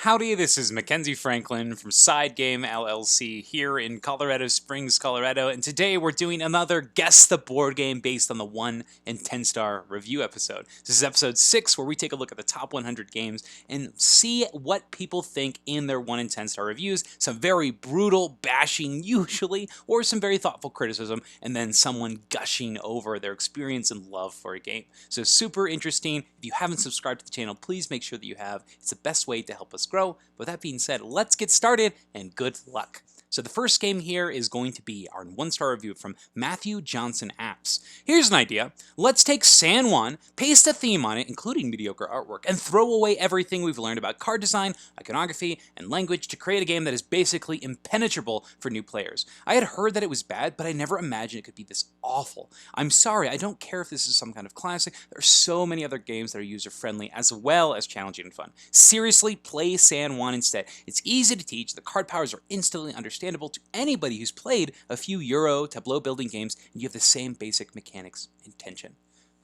Howdy, this is Mackenzie Franklin from SideGame LLC here in Colorado Springs, Colorado, and today we're doing another Guess the Board Game based on the 1 and 10-star review episode. This is episode 6 where we take a look at the top 100 games and see what people think in their 1 and 10-star reviews. Some very brutal bashing usually, or some very thoughtful criticism, and then someone gushing over their experience and love for a game. So super interesting. If you haven't subscribed to the channel, please make sure that you have. It's the best way to help us grow. But with that being said, let's get started and good luck. So the first game here is going to be our 1-star review from Matthew Johnson Apps. Here's an idea. Let's take San Juan, paste a theme on it, including mediocre artwork, and throw away everything we've learned about card design, iconography, and language to create a game that is basically impenetrable for new players. I had heard that it was bad, but I never imagined it could be this awful. I'm sorry, I don't care if this is some kind of classic. There are so many other games that are user-friendly as well as challenging and fun. Seriously, play San Juan instead. It's easy to teach, the card powers are instantly understandable to anybody who's played a few Euro tableau building games, and you have the same basic mechanics and tension.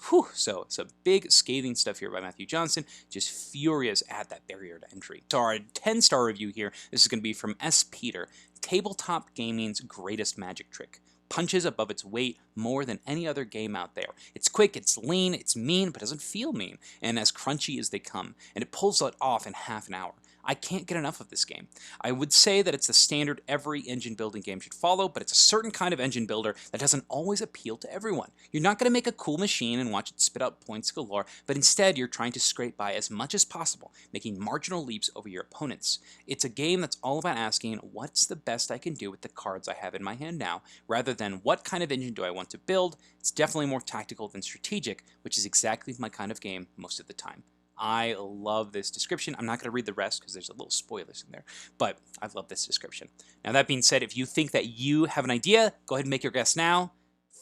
Whew, so some big scathing stuff here by Matthew Johnson, just furious at that barrier to entry. So our 10-star review here, this is going to be from S. Peter, Tabletop Gaming's greatest magic trick. Punches above its weight more than any other game out there. It's quick, it's lean, it's mean, but doesn't feel mean, and as crunchy as they come, and it pulls it off in half an hour. I can't get enough of this game. I would say that it's the standard every engine building game should follow, but it's a certain kind of engine builder that doesn't always appeal to everyone. You're not going to make a cool machine and watch it spit out points galore, but instead you're trying to scrape by as much as possible, making marginal leaps over your opponents. It's a game that's all about asking, what's the best I can do with the cards I have in my hand now, rather than what kind of engine do I want to build. It's definitely more tactical than strategic, which is exactly my kind of game most of the time. I love this description. I'm not going to read the rest because there's a little spoilers in there, but I love this description. Now, that being said, if you think that you have an idea, go ahead and make your guess now.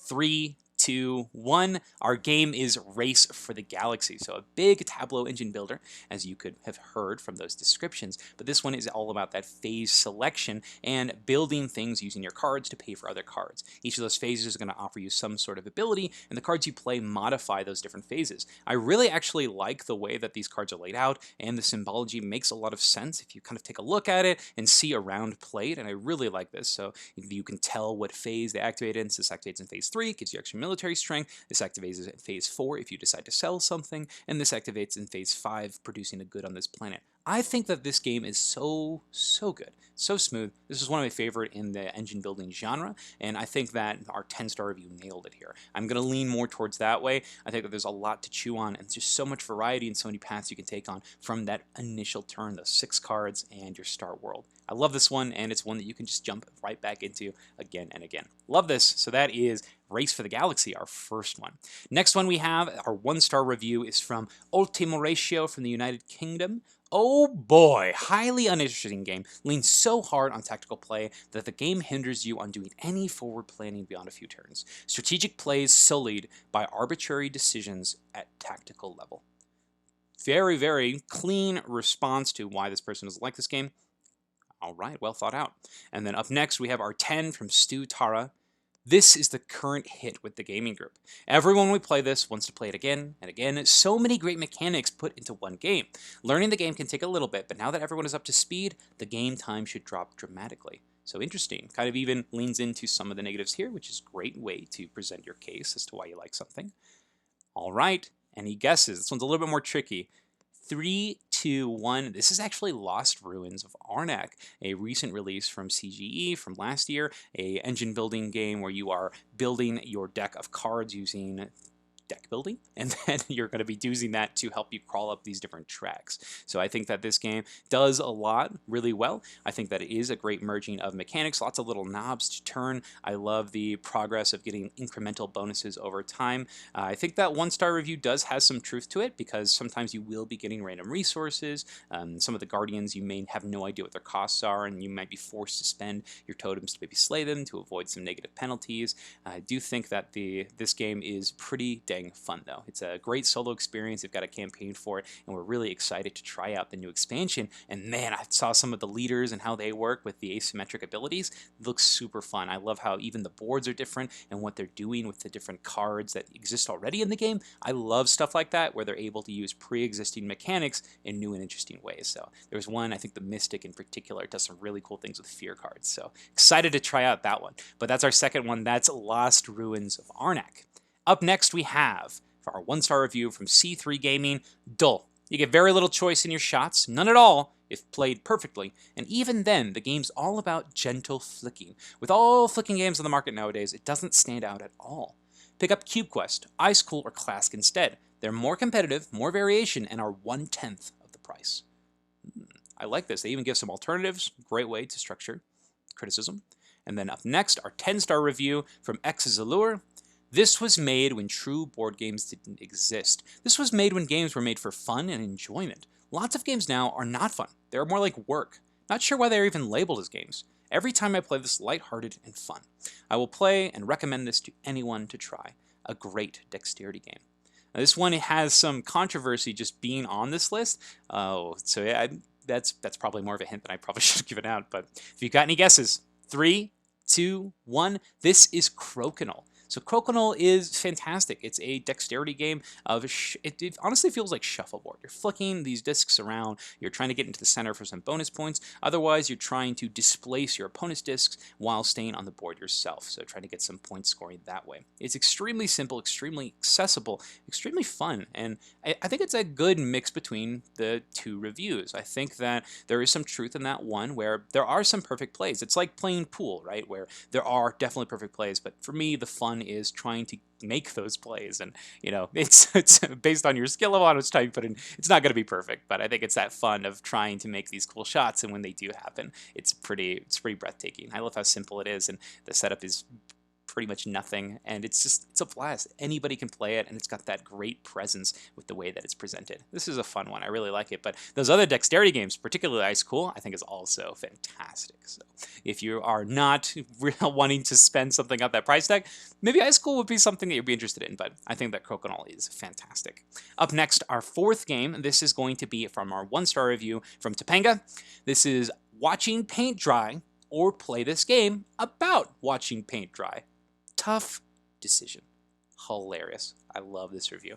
3, 2, 1. Our game is Race for the Galaxy. So a big Tableau engine builder, as you could have heard from those descriptions. But this one is all about that phase selection and building things using your cards to pay for other cards. Each of those phases is going to offer you some sort of ability, and the cards you play modify those different phases. I really actually like the way that these cards are laid out, and the symbology makes a lot of sense if you kind of take a look at it and see a round played, and I really like this. So you can tell what phase they activate in. So this activates in phase 3, gives you extra military strength. This activates in phase 4 if you decide to sell something, and this activates in phase 5, producing a good on this planet. I think that this game is so good, so smooth. This is one of my favorite in the engine building genre, and I think that our 10-star review nailed it here. I'm going to lean more towards that way. I think that there's a lot to chew on, and there's just so much variety and so many paths you can take on from that initial turn, those 6 cards, and your start world. I love this one, and it's one that you can just jump right back into again and again. Love this. So that is Race for the Galaxy, our first one. Next one we have, our 1-star review, is from Ultimo Ratio from the United Kingdom. Oh boy, highly uninteresting game, leans so hard on tactical play that the game hinders you on doing any forward planning beyond a few turns. Strategic plays sullied by arbitrary decisions at tactical level. Very, very clean response to why this person doesn't like this game. All right, well thought out. And then up next, we have our 10 from Stu Tara. This is the current hit with the gaming group. Everyone we play this wants to play it again and again. So many great mechanics put into one game. Learning the game can take a little bit, but now that everyone is up to speed, the game time should drop dramatically. So interesting. Kind of even leans into some of the negatives here, which is a great way to present your case as to why you like something. All right, any guesses? This one's a little bit more tricky. 3, 2, 1. This is actually Lost Ruins of Arnak, a recent release from CGE from last year, a engine building game where you are building your deck of cards using deck building, and then you're going to be using that to help you crawl up these different tracks. So I think that this game does a lot really well. I think that it is a great merging of mechanics, lots of little knobs to turn. I love the progress of getting incremental bonuses over time. I think that 1-star review does have some truth to it, because sometimes you will be getting random resources. Some of the guardians, you may have no idea what their costs are, and you might be forced to spend your totems to maybe slay them to avoid some negative penalties. I do think that this game is pretty dang dang fun, though. It's a great solo experience. They've got a campaign for it, and we're really excited to try out the new expansion. And man, I saw some of the leaders and how they work with the asymmetric abilities. It looks super fun. I love how even the boards are different and what they're doing with the different cards that exist already in the game. I love stuff like that, where they're able to use pre-existing mechanics in new and interesting ways. So there's one, I think the Mystic in particular does some really cool things with fear cards. So excited to try out that one. But that's our second one. That's Lost Ruins of Arnak. Up next, we have, for our 1-star review from C3 Gaming, Dull. You get very little choice in your shots, none at all if played perfectly, and even then, the game's all about gentle flicking. With all flicking games on the market nowadays, it doesn't stand out at all. Pick up Cube Quest, Ice Cool, or Clask instead. They're more competitive, more variation, and are 1/10 of the price. I like this. They even give some alternatives. Great way to structure criticism. And then up next, our 10-star review from X's Allure. This was made when true board games didn't exist. This was made when games were made for fun and enjoyment. Lots of games now are not fun. They're more like work. Not sure why they're even labeled as games. Every time I play this, lighthearted and fun. I will play and recommend this to anyone to try. A great dexterity game. Now, this one has some controversy just being on this list. So yeah, that's probably more of a hint than I probably should have given out. But if you've got any guesses, 3, 2, 1. This is Crokinole. So Crokinole is fantastic. It's a dexterity game of it honestly feels like shuffleboard. You're flicking these discs around. You're trying to get into the center for some bonus points. Otherwise, you're trying to displace your opponent's discs while staying on the board yourself. So trying to get some point scoring that way. It's extremely simple, extremely accessible, extremely fun, and I think it's a good mix between the two reviews. I think that there is some truth in that one where there are some perfect plays. It's like playing pool, right? Where there are definitely perfect plays, but for me, the fun is trying to make those plays, and it's based on your skill level, how much time you put in. It's not going to be perfect, but I think it's that fun of trying to make these cool shots, and when they do happen, it's pretty breathtaking. I love how simple it is, and the setup is pretty much nothing, and it's a blast. Anybody can play it, and it's got that great presence with the way that it's presented. This is a fun one. I really like it, but those other dexterity games, particularly Ice Cool, I think is also fantastic. So if you are not wanting to spend something at that price tag, maybe Ice Cool would be something that you'd be interested in, but I think that Crokinole is fantastic. Up next, our fourth game. This is going to be from our 1-star review from Topanga. This is Watching Paint Dry, or play this game about watching paint dry. Tough decision. Hilarious. I love this review.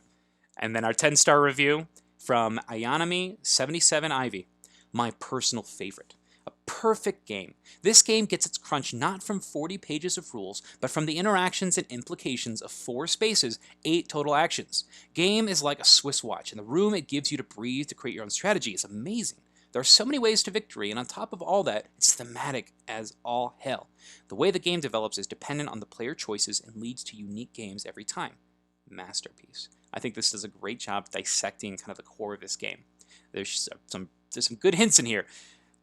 And then our 10-star review from Ayanami77Ivy. My personal favorite. A perfect game. This game gets its crunch not from 40 pages of rules, but from the interactions and implications of 4 spaces, 8 total actions. Game is like a Swiss watch, and the room it gives you to breathe to create your own strategy is amazing. There are so many ways to victory, and on top of all that, it's thematic as all hell. The way the game develops is dependent on the player choices and leads to unique games every time. Masterpiece. I think this does a great job dissecting kind of the core of this game. There's some good hints in here.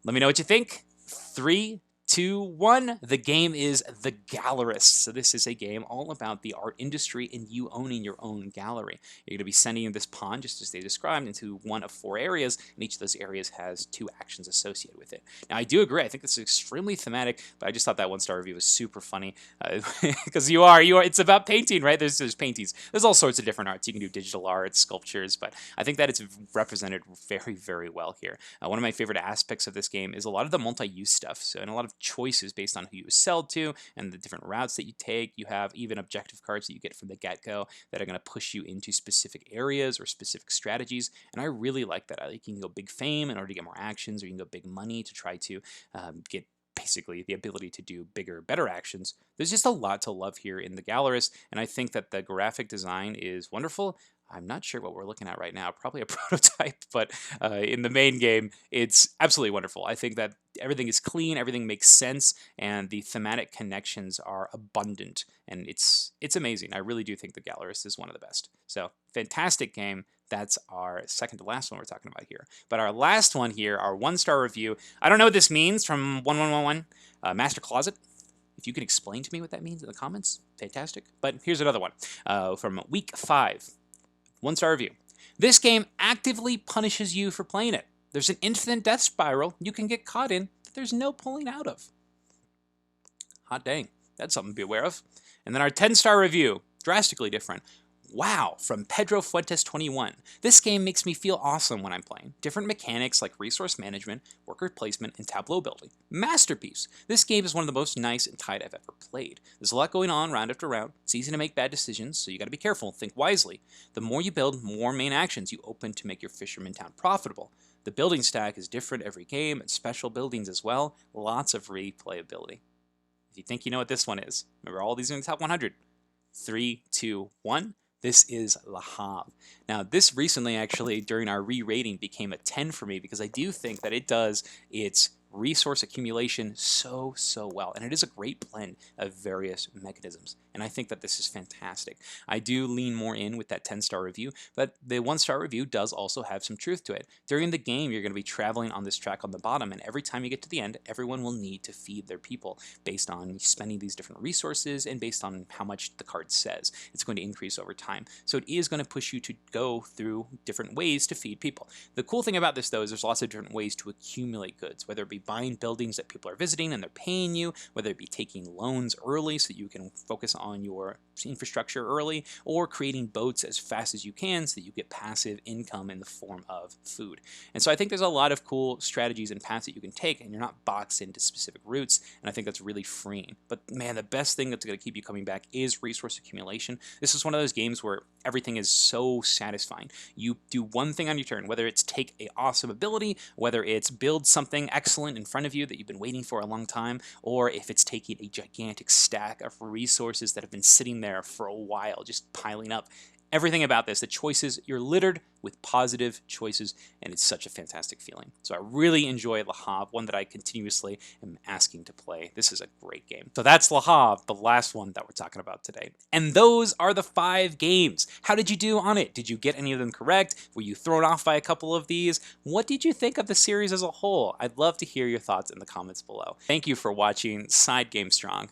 Let me know what you think. 3, 2, 1. The game is The Gallerist. So this is a game all about the art industry and you owning your own gallery. You're going to be sending this pawn, just as they described, into one of 4 areas, and each of those areas has 2 actions associated with it. Now, I do agree. I think this is extremely thematic, but I just thought that 1-star review was super funny because it's about painting, right? There's paintings. There's all sorts of different arts. You can do digital art, sculptures, but I think that it's represented very, very well here. One of my favorite aspects of this game is a lot of the multi-use stuff. So, and a lot of choices based on who you sell to and the different routes that you take. You have even objective cards that you get from the get-go that are going to push you into specific areas or specific strategies, and I really like that. I like you can go big fame in order to get more actions, or you can go big money to try to get basically the ability to do bigger, better actions. There's just a lot to love here in The Gallerist, and I think that the graphic design is wonderful. I'm not sure what we're looking at right now, probably a prototype, but in the main game, it's absolutely wonderful. I think that everything is clean, everything makes sense, and the thematic connections are abundant, and it's amazing. I really do think The Gallerist is one of the best. So, fantastic game. That's our second to last one we're talking about here. But our last one here, our 1-star review, I don't know what this means, from 1111, Master Closet. If you can explain to me what that means in the comments, fantastic. But here's another one from Week 5. 1-star review. This game actively punishes you for playing it. There's an infinite death spiral you can get caught in that there's no pulling out of. Hot dang. That's something to be aware of. And then our 10-star review, drastically different. Wow, from Pedro Fuentes 21. This game makes me feel awesome when I'm playing. Different mechanics like resource management, worker placement, and tableau building. Masterpiece! This game is one of the most nice and tight I've ever played. There's a lot going on round after round. It's easy to make bad decisions, so you gotta be careful and think wisely. The more you build, more main actions you open to make your fisherman town profitable. The building stack is different every game, and special buildings as well. Lots of replayability. If you think you know what this one is, remember all these are in the top 100. 3, 2, 1. This is Le Havre. Now, this recently, actually, during our re-rating, became a 10 for me because I do think that it does its resource accumulation so well, and it is a great blend of various mechanisms, and I think that this is fantastic. I do lean more in with that 10-star review, but the 1-star review does also have some truth to it. During the game, you're going to be traveling on this track on the bottom, and every time you get to the end, everyone will need to feed their people based on spending these different resources and based on how much the card says. It's going to increase over time, so it is going to push you to go through different ways to feed people. The cool thing about this, though, is there's lots of different ways to accumulate goods, whether it be buying buildings that people are visiting and they're paying you, whether it be taking loans early so you can focus on your infrastructure early, or creating boats as fast as you can so that you get passive income in the form of food. And so I think there's a lot of cool strategies and paths that you can take, and you're not boxed into specific routes, and I think that's really freeing. But man, the best thing that's going to keep you coming back is resource accumulation. This is one of those games where everything is so satisfying. You do one thing on your turn, whether it's take an awesome ability, whether it's build something excellent in front of you that you've been waiting for a long time, or if it's taking a gigantic stack of resources that have been sitting there for a while, just piling up. Everything about this, the choices, you're littered with positive choices, and it's such a fantastic feeling. So I really enjoy Le Havre, one that I continuously am asking to play. This is a great game. So that's Le Havre, the last one that we're talking about today. And those are the 5 games. How did you do on it? Did you get any of them correct? Were you thrown off by a couple of these? What did you think of the series as a whole? I'd love to hear your thoughts in the comments below. Thank you for watching SideGame Strong.